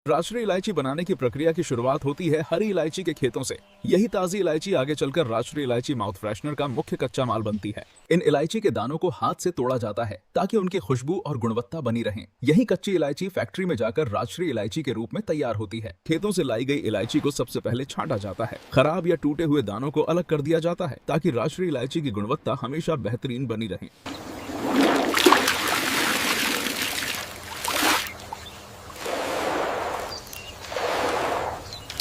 राजश्री इलायची बनाने की प्रक्रिया की शुरुआत होती है हरी इलायची के खेतों से। यही ताजी इलायची आगे चलकर राजश्री इलायची माउथ फ्रेशनर का मुख्य कच्चा माल बनती है। इन इलायची के दानों को हाथ से तोड़ा जाता है ताकि उनकी खुशबू और गुणवत्ता बनी रहे। यही कच्ची इलायची फैक्ट्री में जाकर राजश्री इलायची के रूप में तैयार होती है। खेतों से लाई गई इलायची को सबसे पहले छांटा जाता है। खराब या टूटे हुए दानों को अलग कर दिया जाता है ताकि राजश्री इलायची की गुणवत्ता हमेशा बेहतरीन बनी रहे।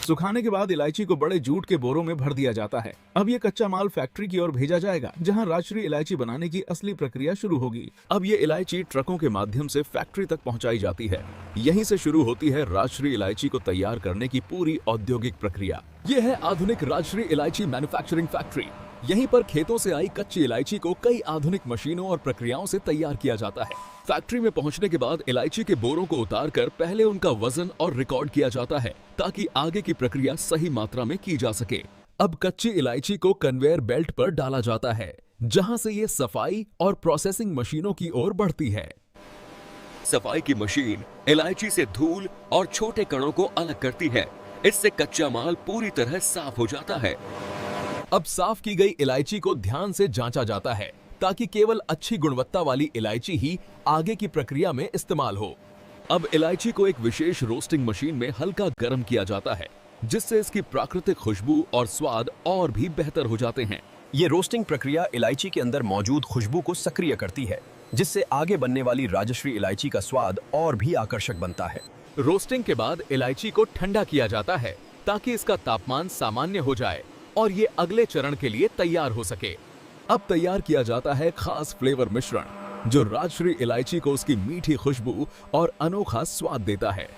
सुखाने के बाद इलायची को बड़े जूट के बोरों में भर दिया जाता है। अब ये कच्चा माल फैक्ट्री की ओर भेजा जाएगा, जहां राजश्री इलायची बनाने की असली प्रक्रिया शुरू होगी। अब ये इलायची ट्रकों के माध्यम से फैक्ट्री तक पहुंचाई जाती है। यहीं से शुरू होती है राजश्री इलायची को तैयार करने की पूरी औद्योगिक प्रक्रिया। ये है आधुनिक राजश्री इलायची मैन्युफैक्चरिंग फैक्ट्री। यहीं पर खेतों से आई कच्ची इलायची को कई आधुनिक मशीनों और प्रक्रियाओं से तैयार किया जाता है। फैक्ट्री में पहुंचने के बाद इलायची के बोरों को उतारकर पहले उनका वजन और रिकॉर्ड किया जाता है ताकि आगे की प्रक्रिया सही मात्रा में की जा सके। अब कच्ची इलायची को कन्वेयर बेल्ट पर डाला जाता है, जहां से ये सफाई और प्रोसेसिंग मशीनों की ओर बढ़ती है। सफाई की मशीन इलायची से धूल और छोटे कणों को अलग करती है। इससे कच्चा माल पूरी तरह साफ हो जाता है। अब साफ की गई इलायची को ध्यान से जांचा जाता है ताकि केवल अच्छी गुणवत्ता वाली इलायची ही आगे की प्रक्रिया में इस्तेमाल हो। अब इलायची को एक विशेष रोस्टिंग मशीन में हल्का गर्म किया जाता है, जिससे इसकी प्राकृतिक खुशबू और स्वाद और भी बेहतर हो जाते हैं। ये रोस्टिंग प्रक्रिया इलायची के अंदर मौजूद खुशबू को सक्रिय करती है, जिससे आगे बनने वाली राजश्री इलायची का स्वाद और भी आकर्षक बनता है। रोस्टिंग के बाद इलायची को ठंडा किया जाता है ताकि इसका तापमान सामान्य हो जाए और ये अगले चरण के लिए तैयार हो सके। अब तैयार किया जाता है खास फ्लेवर मिश्रण, जो राजश्री इलायची को उसकी मीठी खुशबू और अनोखा स्वाद देता है।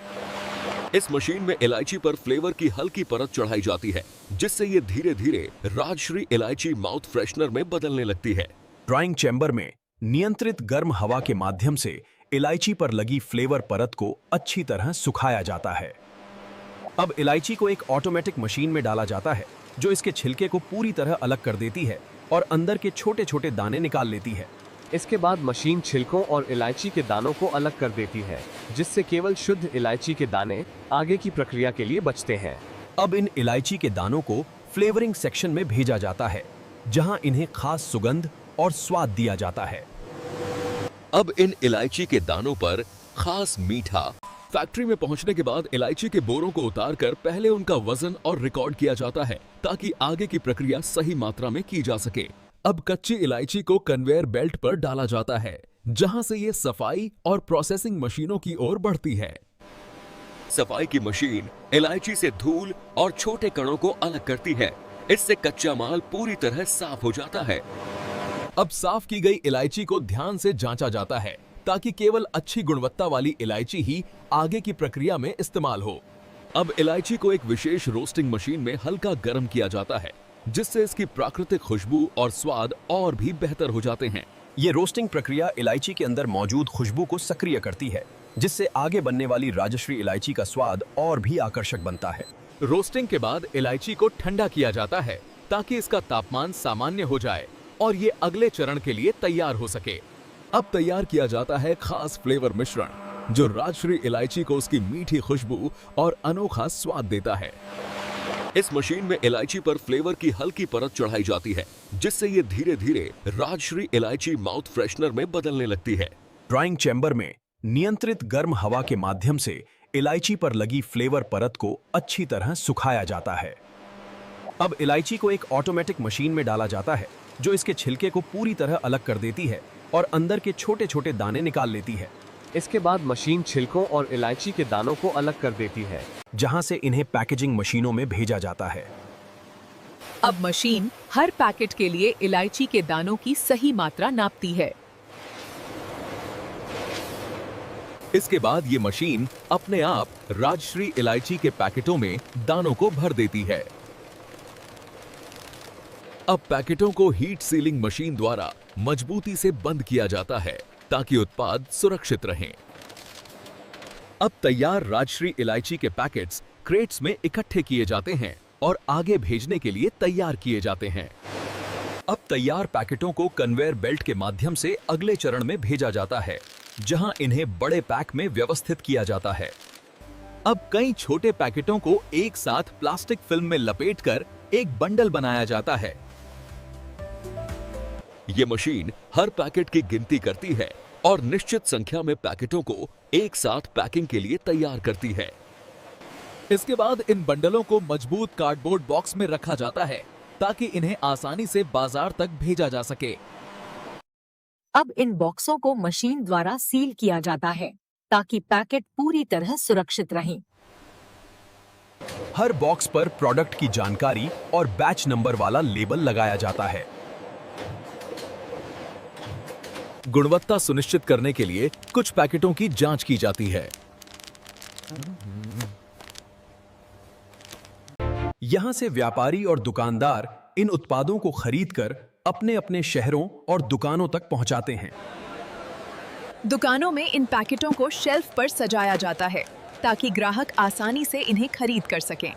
इस मशीन में इलायची पर फ्लेवर की हल्की परत चढ़ाई जाती है, जिससे ये धीरे धीरे राजश्री इलायची माउथ फ्रेशनर में बदलने लगती है। ड्राइंग चैम्बर में नियंत्रित गर्म हवा के माध्यम से इलायची पर लगी फ्लेवर परत को अच्छी तरह सुखाया जाता है। अब इलायची को एक ऑटोमेटिक मशीन में डाला जाता है, जो इसके छिलके को पूरी तरह अलग कर देती है और अंदर के छोटे छोटे दाने निकाल लेती है। इसके बाद मशीन छिलकों और इलायची के दानों को अलग कर देती है, जिससे केवल शुद्ध इलायची के दाने आगे की प्रक्रिया के लिए बचते हैं। अब इन इलायची के दानों को फ्लेवरिंग सेक्शन में भेजा जाता है, जहां इन्हें खास सुगंध और स्वाद दिया जाता है। अब इन इलायची के दानों पर खास मीठा। फैक्ट्री में पहुंचने के बाद इलायची के बोरों को उतारकर पहले उनका वजन और रिकॉर्ड किया जाता है ताकि आगे की प्रक्रिया सही मात्रा में की जा सके। अब कच्ची इलायची को कन्वेयर बेल्ट पर डाला जाता है, जहां से ये सफाई और प्रोसेसिंग मशीनों की ओर बढ़ती है। सफाई की मशीन इलायची से धूल और छोटे कणों को अलग करती है। इससे कच्चा माल पूरी तरह साफ हो जाता है। अब साफ की गई इलायची को ध्यान से जांचा जाता है ताकि केवल अच्छी गुणवत्ता वाली इलायची ही आगे की प्रक्रिया में इस्तेमाल हो। अब इलायची को एक विशेष रोस्टिंग मशीन में हल्का गर्म किया जाता है, जिससे इसकी प्राकृतिक खुशबू और स्वाद और भी बेहतर हो जाते हैं। ये रोस्टिंग प्रक्रिया इलायची के अंदर मौजूद खुशबू को सक्रिय करती है, जिससे आगे बनने वाली राजश्री इलायची का स्वाद और भी आकर्षक बनता है। रोस्टिंग के बाद इलायची को ठंडा किया जाता है ताकि इसका तापमान सामान्य हो जाए और ये अगले चरण के लिए तैयार हो सके। अब तैयार किया जाता है खास फ्लेवर मिश्रण, जो राजश्री इलायची को उसकी मीठी खुशबू और अनोखा स्वाद देता है। इस मशीन में इलायची पर फ्लेवर की हल्की परत चढ़ाई जाती है, जिससे ये धीरे धीरे राजश्री इलायची माउथ फ्रेशनर में बदलने लगती है। ड्राइंग चैम्बर में नियंत्रित गर्म हवा के माध्यम से इलायची पर लगी फ्लेवर परत को अच्छी तरह सुखाया जाता है। अब इलायची को एक ऑटोमेटिक मशीन में डाला जाता है, जो इसके छिलके को पूरी तरह अलग कर देती है और अंदर के छोटे छोटे दाने निकाल लेती है। इसके बाद मशीन छिलकों और इलायची के दानों को अलग कर देती है, जहां से इन्हें पैकेजिंग मशीनों में भेजा जाता है। अब मशीन हर पैकेट के लिए इलायची के दानों की सही मात्रा नापती है। इसके बाद ये मशीन अपने आप राजश्री इलायची के पैकेटों में दानों को भर देती है। अब पैकेटों को हीट सीलिंग मशीन द्वारा मजबूती से बंद किया जाता है ताकि उत्पाद सुरक्षित रहें। अब तैयार राजश्री इलायची के पैकेट्स क्रेट्स में इकट्ठे किए जाते हैं और आगे भेजने के लिए तैयार किए जाते हैं। अब तैयार पैकेटों को कन्वेयर बेल्ट के माध्यम से अगले चरण में भेजा जाता है, जहां इन्हें बड़े पैक में व्यवस्थित किया जाता है। अब कई छोटे पैकेटों को एक साथ प्लास्टिक फिल्म में लपेटकर एक बंडल बनाया जाता है। ये मशीन हर पैकेट की गिनती करती है और निश्चित संख्या में पैकेटों को एक साथ पैकिंग के लिए तैयार करती है। इसके बाद इन बंडलों को मजबूत कार्डबोर्ड बॉक्स में रखा जाता है ताकि इन्हें आसानी से बाजार तक भेजा जा सके। अब इन बॉक्सों को मशीन द्वारा सील किया जाता है ताकि पैकेट पूरी तरह सुरक्षित रहें। हर बॉक्स पर प्रोडक्ट की जानकारी और बैच नंबर वाला लेबल लगाया जाता है। गुणवत्ता सुनिश्चित करने के लिए कुछ पैकेटों की जांच की जाती है। यहां से व्यापारी और दुकानदार इन उत्पादों को खरीदकर अपने अपने शहरों और दुकानों तक पहुंचाते हैं। दुकानों में इन पैकेटों को शेल्फ पर सजाया जाता है ताकि ग्राहक आसानी से इन्हें खरीद कर सकें।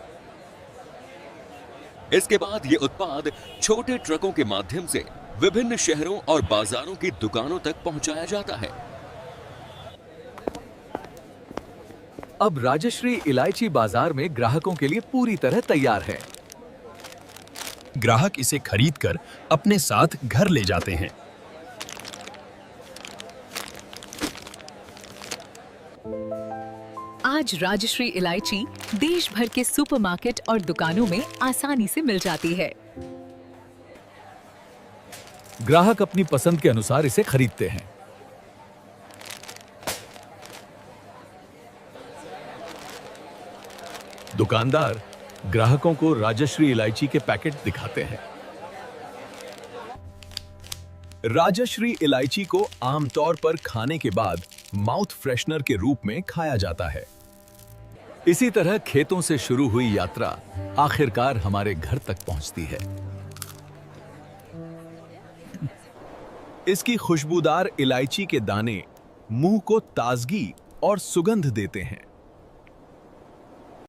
इसके बाद ये उत्पाद छोटे ट्रकों के माध्यम से विभिन्न शहरों और बाजारों की दुकानों तक पहुंचाया जाता है। अब राजश्री इलायची बाजार में ग्राहकों के लिए पूरी तरह तैयार है। ग्राहक इसे खरीदकर अपने साथ घर ले जाते हैं। आज राजश्री इलायची देश भर के सुपरमार्केट और दुकानों में आसानी से मिल जाती है। ग्राहक अपनी पसंद के अनुसार इसे खरीदते हैं। दुकानदार ग्राहकों को राजश्री इलायची के पैकेट दिखाते हैं। राजश्री इलायची को आमतौर पर खाने के बाद माउथ फ्रेशनर के रूप में खाया जाता है। इसी तरह खेतों से शुरू हुई यात्रा आखिरकार हमारे घर तक पहुंचती है। इसकी खुशबूदार इलायची के दाने मुंह को ताजगी और सुगंध देते हैं।